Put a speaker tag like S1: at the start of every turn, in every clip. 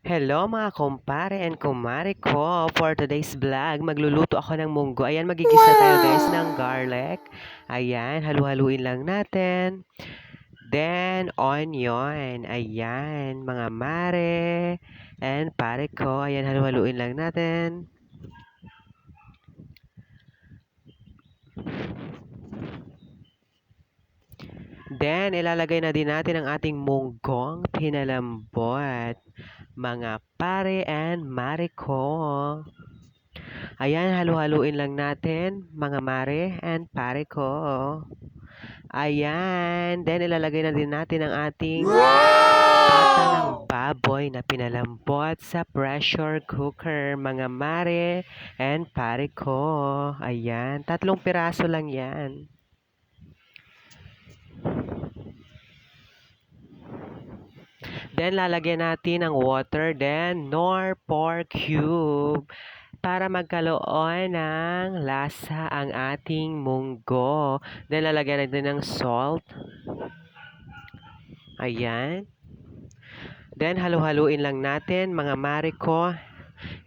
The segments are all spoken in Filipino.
S1: Hello mga kumpare and kumare ko. For today's vlog, magluluto ako ng munggo. Ayan, magigisa tayo guys ng garlic. Ayan, halu-haluin lang natin. Then, onion. Ayan, mga mare and pare ko. Ayan, halu-haluin lang natin. Then, ilalagay na din natin ang ating munggong pinalambot. Mga pare and mare ko. Ayan, halu-haluin lang natin, mga mare and pare ko. Ayan, then ilalagay na din natin ang ating pata ng baboy na pinalambot sa pressure cooker, mga mare and pare ko. Ayan, 3 piraso lang yan. Then, lalagyan natin ng water, then nor pork cube para magkaroon ng lasa ang ating munggo. Then, lalagyan natin ng salt. Ayan. Then, halu-haluin lang natin, mga mare ko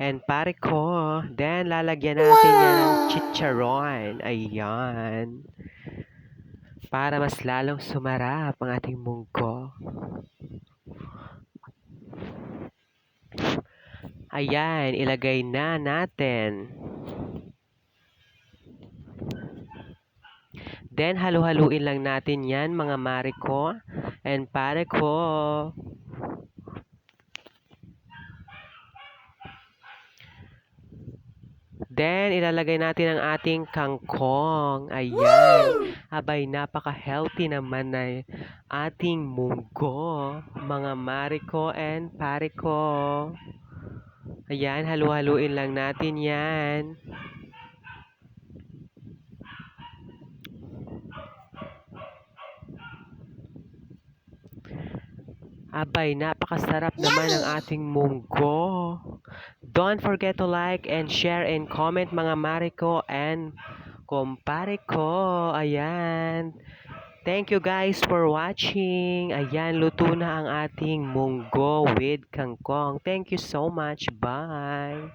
S1: and pare ko. Then, lalagyan natin yan ng chicharon. Ayan. Para mas lalong sumarap ang ating munggo. Ayan, ilagay na natin. Then, halu-haluin lang natin yan, mga mare ko and pare ko. Then, ilalagay natin ang ating kangkong. Ayan. Abay, napaka-healthy naman na ating munggo, mga mare ko and pare ko. Ayan, halu-haluin lang natin yan. Abay, napakasarap naman ang ating munggo. Don't forget to like and share and comment, mga mare ko and kumpare ko. Ayan. Thank you guys for watching. Ayan, luto na ang ating munggo with kangkong. Thank you so much. Bye.